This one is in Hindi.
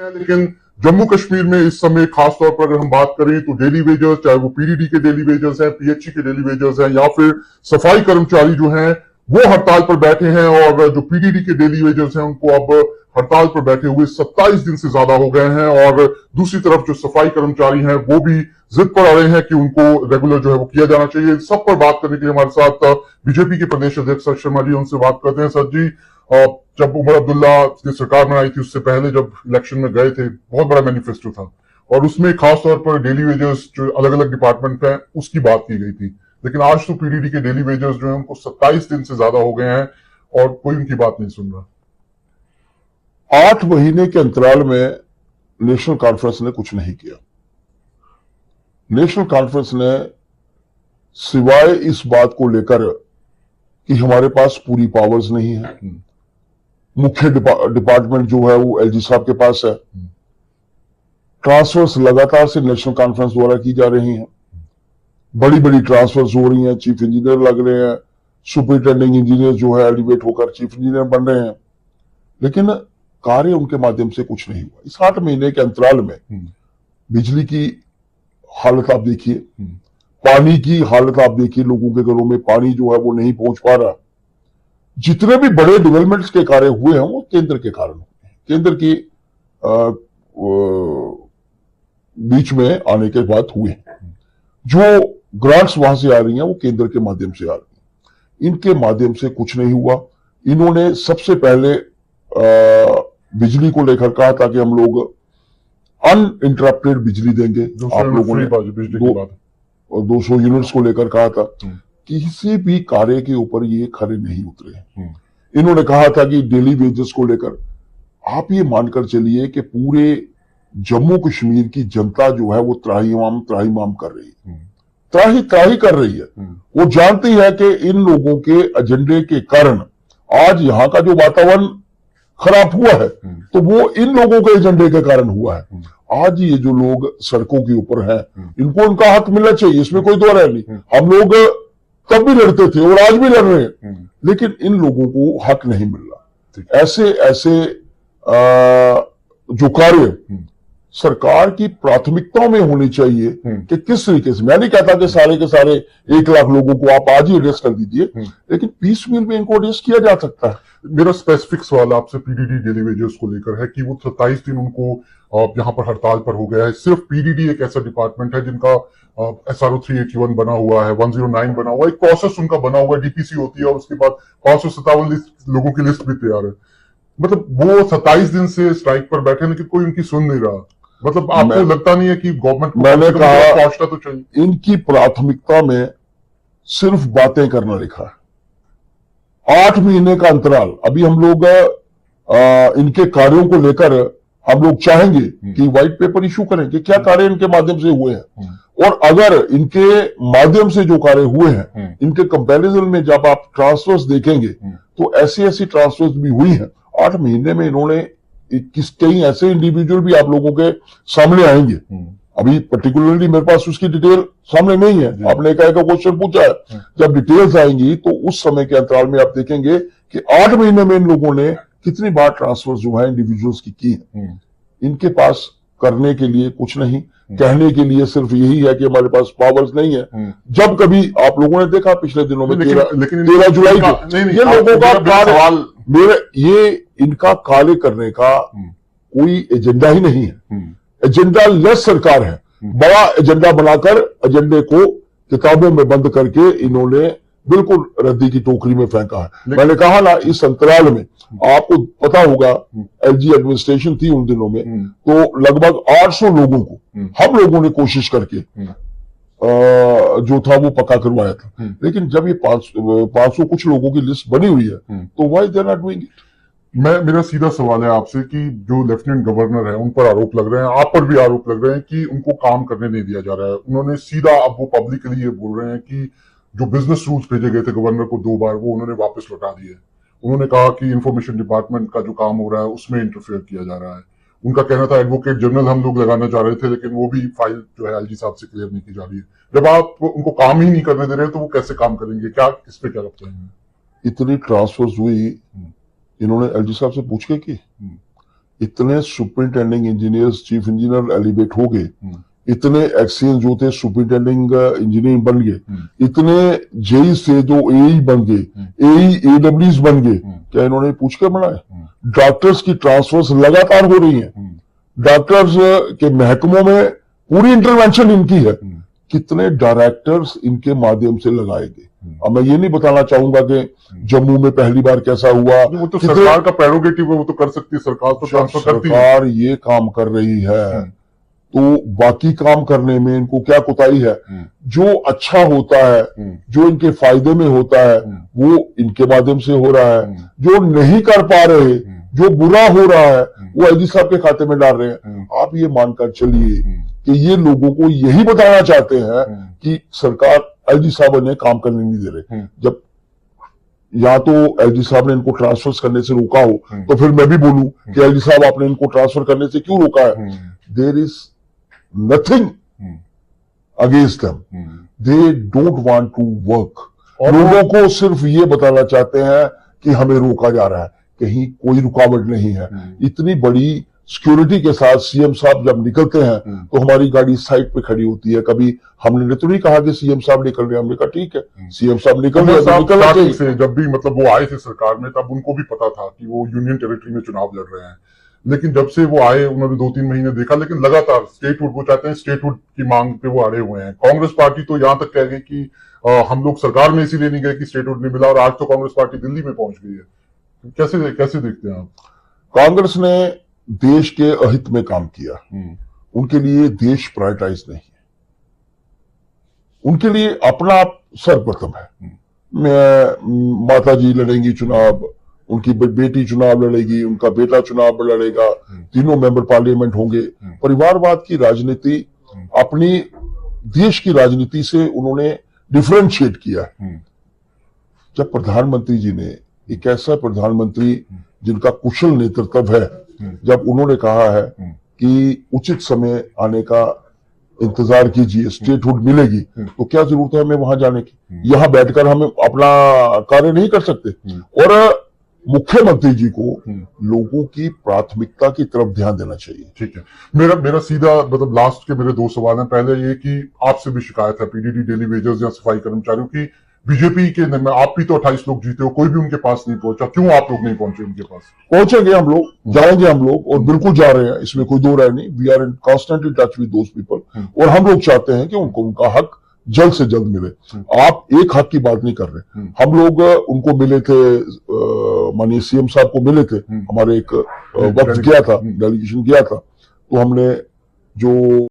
हैं, लेकिन जम्मू कश्मीर में इस समय खासतौर पर अगर हम बात करें तो डेली वेजर्स, चाहे वो पीडीडी के डेली वेजर्स हैं, पीएचई के डेली वेजर्स हैं, या फिर सफाई कर्मचारी जो हैं वो हड़ताल पर बैठे हैं, और जो पीडीडी के डेली वेजर्स हैं उनको अब हड़ताल पर बैठे हुए 27 दिन से ज्यादा हो गए हैं। और दूसरी तरफ जो सफाई कर्मचारी हैं वो भी जिद पर आ रहे हैं कि उनको रेगुलर जो है वो किया जाना चाहिए। सब पर बात करने के लिए हमारे साथ बीजेपी के प्रदेश अध्यक्ष सर शर्मा जी, उनसे बात करते हैं। सर जी, जब उमर अब्दुल्ला ने सरकार बनाई थी उससे पहले जब इलेक्शन में गए थे, बहुत बड़ा मैनिफेस्टो था और उसमें खासतौर पर डेली वेजर्स जो अलग अलग डिपार्टमेंट हैं उसकी बात की गई थी। लेकिन आज तो पीडीडी के डेली वेजर्स जो है उनको 27 दिन से ज्यादा हो गए हैं और कोई उनकी बात नहीं सुन रहा। 8 महीने के अंतराल में नेशनल कॉन्फ्रेंस ने कुछ नहीं किया। नेशनल कॉन्फ्रेंस ने सिवाय इस बात को लेकर कि हमारे पास पूरी पावर्स नहीं है, मुख्य डिपार्टमेंट जो है वो एलजी साहब के पास है, ट्रांसफर्स लगातार से नेशनल कॉन्फ्रेंस द्वारा की जा रही हैं, बड़ी बड़ी ट्रांसफर्स हो रही हैं, चीफ इंजीनियर लग रहे हैं, सुपरिटेंडिंग इंजीनियर जो है एलिवेट होकर चीफ इंजीनियर बन रहे हैं, लेकिन कार्य उनके माध्यम से कुछ नहीं हुआ। इस 8 महीने के अंतराल में बिजली की हालत आप देखिए, पानी की हालत आप देखिए, लोगों के घरों में पानी जो है वो नहीं पहुंच पा रहा। जितने भी बड़े डेवलपमेंट्स के कार्य हुए हैं वो केंद्र के कारण हुए हैं, केंद्र की बीच में आने के बाद हुए हैं। जो ग्रांट्स वहां से आ रही हैं वो केंद्र के माध्यम से आ रही हैं, इनके माध्यम से कुछ नहीं हुआ। इन्होंने सबसे पहले बिजली को लेकर कहा था कि हम लोग अनइंटरप्टेड बिजली देंगे, आप लोगों ने 200 यूनिट्स को लेकर कहा था। किसी भी कार्य के ऊपर ये खरे नहीं उतरे हैं। इन्होंने कहा था कि डेली वेजेस को लेकर आप ये मानकर चलिए कि पूरे जम्मू कश्मीर की जनता जो है वो त्राहिमाम कर रही है, त्राही कर रही है। वो जानती है कि इन लोगों के एजेंडे के कारण आज यहां का जो वातावरण खराब हुआ है तो वो इन लोगों के एजेंडे के कारण हुआ है। आज ये जो लोग सड़कों के ऊपर हैं इनको उनका हक मिलना चाहिए, इसमें कोई दो राय नहीं। हम लोग तब भी लड़ते थे और आज भी लड़ रहे हैं, लेकिन इन लोगों को हक नहीं मिल रहा। ऐसे जो कार्य सरकार की प्राथमिकताओं में होनी चाहिए कि किस तरीके से, मैं नहीं कहता कि सारे के सारे 1 लाख लोगों को आप आज ही एड्रेस कर दीजिए, लेकिन पीस मील में इनको एड्रेस किया जा सकता है। मेरा स्पेसिफिक सवाल आपसे पीडीडी डेली वेजर्स को लेकर है कि वो 27 दिन उनको यहाँ पर हड़ताल पर हो गया है। सिर्फ पीडीडी एक ऐसा डिपार्टमेंट है जिनका SRO 381 बना हुआ है, 109 बना हुआ है, एक प्रोसेस उनका बना हुआ है, डीपीसी होती है और उसके बाद 557 लोगों की लिस्ट भी तैयार है। मतलब वो 27 दिन से स्ट्राइक पर बैठे लेकिन कोई उनकी सुन नहीं रहा। मतलब आपको लगता नहीं है कि गवर्नमेंट मैंने कहा पहुंचना तो चाहिए? इनकी प्राथमिकता में सिर्फ बातें करना लिखा है। 8 महीने का अंतराल, अभी हम लोग इनके कार्यों को लेकर हम लोग चाहेंगे कि व्हाइट पेपर इशू करें कि क्या कार्य इनके माध्यम से हुए हैं, और अगर इनके माध्यम से जो कार्य हुए हैं इनके कंपैरिजन में जब आप ट्रांसफर्स देखेंगे तो ऐसी ट्रांसफर्स भी हुई हैं। 8 महीने में इन्होंने कई ऐसे इंडिविजुअल भी आप लोगों के सामने आएंगे, अभी पर्टिकुलरली मेरे पास उसकी डिटेल सामने नहीं है, आपने एक क्वेश्चन पूछा है, जब डिटेल्स आएंगी तो उस समय के अंतराल में आप देखेंगे कि 8 महीने में इन लोगों ने कितनी बार ट्रांसफर जो है इंडिविजुअल्स की है। इनके पास करने के लिए कुछ नहीं, कहने के लिए सिर्फ यही है कि हमारे पास पावर्स नहीं है। जब कभी आप लोगों ने देखा पिछले दिनों में 13 जुलाई को ये लोगों का कार्य, ये इनका कार्य करने का कोई एजेंडा ही नहीं है, एजेंडा लेस सरकार है। बड़ा एजेंडा बनाकर एजेंडे को किताबों में बंद करके इन्होंने बिल्कुल रद्दी की टोकरी में फेंका है। मैंने कहा ना, इस अंतराल में आपको पता होगा एलजी एडमिनिस्ट्रेशन थी उन दिनों में, तो लगभग 800 लोगों को हम लोगों ने कोशिश करके जो था वो पक्का करवाया था। लेकिन जब ये 500 कुछ लोगों की लिस्ट बनी हुई है तो why they are not doing it. मेरा सीधा सवाल है आपसे कि जो लेफ्टिनेंट गवर्नर है उन पर आरोप लग रहे हैं, आप पर भी आरोप लग रहे हैं कि उनको काम करने नहीं दिया जा रहा है। उन्होंने सीधा, अब वो पब्लिकली ये बोल रहे हैं कि जो बिजनेस रूल्स भेजे गए थे गवर्नर को 2 बार, वो उन्होंने वापस लौटा दिए। उन्होंने कहा कि इंफॉर्मेशन डिपार्टमेंट का जो काम हो रहा है उसमें इंटरफेयर किया जा रहा है। उनका कहना था एडवोकेट जनरल हम लोग लगाना चाह रहे थे, लेकिन वो भी फाइल जो है एलजी साहब से क्लियर नहीं की जा रही है। जब आप उनको काम ही नहीं करने दे रहे तो वो कैसे काम करेंगे? क्या इस पे क्या लगता है? इतनी ट्रांसफर्स हुई, इन्होंने एलजी साहब से पूछ के की, इतने superintending engineers, chief engineer elevate हो गए, इतने एक्सीएन जो थे सुपरिटेंडिंग इंजीनियर बन गए, इतने जेई से जो एई बन गए, एई एडब्ल्यूज बन गए, क्या इन्होंने पूछ कर बनाए? डॉक्टर्स की ट्रांसफर्स लगातार हो रही हैं, डॉक्टर्स के महकमों में पूरी इंटरवेंशन इनकी है। कितने डायरेक्टर्स इनके माध्यम से लगाए गए? अब मैं ये नहीं बताना चाहूंगा कि जम्मू में पहली बार कैसा हुआ, वो तो सरकार का प्रेरोगेटिव है, वो तो कर सकती है सरकार, तो ट्रांसफर करती है। सरकार ये काम कर रही है तो बाकी काम करने में इनको क्या कुताही है? जो अच्छा होता है, जो इनके फायदे में होता है, वो इनके माध्यम से हो रहा है। जो नहीं कर पा रहे, जो बुरा हो रहा है, वो एलजी साहब के खाते में डाल रहे हैं। आप ये मानकर चलिए कि ये लोगों को यही बताना चाहते हैं कि सरकार एलजी साहब ने काम करने नहीं दे रहे। जब या तो एलजी साहब ने इनको ट्रांसफर करने से रोका हो, तो फिर मैं भी बोलूं कि एलजी साहब आपने इनको ट्रांसफर करने से क्यों रोका है? There is nothing against them, they don't want to work. लोगों को सिर्फ ये बताना चाहते हैं कि हमें रोका जा रहा है, कहीं कोई रुकावट नहीं है। इतनी बड़ी सिक्योरिटी के साथ सीएम साहब जब निकलते हैं तो हमारी गाड़ी साइड पे खड़ी होती है। कभी हमने तो नहीं कहा कि सीएम साहब निकल रहे हैं, हमने कहा ठीक है, सीएम साहब निकल रहे हैं, निकलना चाहिए। से जब भी मतलब वो आए थे सरकार में, तब उनको भी पता था कि वो यूनियन टेरिटरी में चुनाव लड़ रहे हैं। लेकिन जब से वो आए, उन्होंने 2-3 महीने देखा, लेकिन लगातार स्टेटहुड, वो चाहते हैं स्टेटहुड की मांग पे वो अड़े हुए हैं। कांग्रेस पार्टी तो यहां तक कह गई कि हम लोग सरकार में इसीलिए नहीं गए कि स्टेटहुड नहीं मिला, और आज तो कांग्रेस पार्टी दिल्ली में पहुंच गई है। कैसे देखते हैं आप? कांग्रेस ने देश के अहित में काम किया, उनके लिए देश प्रायोरिटाइज नहीं है, उनके लिए अपना आप सर्वप्रथम है। माता जी लड़ेंगी चुनाव, उनकी बेटी चुनाव लड़ेगी, उनका बेटा चुनाव लड़ेगा, तीनों मेंबर पार्लियामेंट होंगे। परिवारवाद की राजनीति अपनी देश की राजनीति से उन्होंने डिफरेंशिएट किया है। जब प्रधानमंत्री जी ने, एक ऐसा प्रधानमंत्री जिनका कुशल नेतृत्व है, जब उन्होंने कहा है कि उचित समय आने का इंतजार कीजिए, स्टेटहुड मिलेगी, तो क्या जरूरत है हमें वहां जाने की? यहां बैठकर हम अपना कार्य नहीं कर सकते? और मुख्यमंत्री जी को लोगों की प्राथमिकता की तरफ ध्यान देना चाहिए। ठीक है, मेरा सीधा मतलब लास्ट के मेरे 2 सवाल हैं। पहले ये कि आपसे भी शिकायत है पीडीडी डेली वेजर्स या सफाई कर्मचारियों की, बीजेपी के आप भी तो 28 लोग जीते हो, कोई भी उनके पास नहीं पहुंचा, क्यों आप लोग नहीं पहुंचे उनके पास? पहुंचेंगे हम लोग, जाएंगे हम लोग, और बिल्कुल जा रहे हैं, इसमें कोई दो राय नहीं। We are in constant in touch with those people, और हम लोग चाहते हैं कि उनको उनका हक जल्द से जल्द मिले। आप एक हक की बात नहीं कर रहे, हम लोग उनको मिले थे, माननीय सीएम साहब को मिले थे, हमारे एक वक्त गया था, डेलीगेशन गया था, तो हमने जो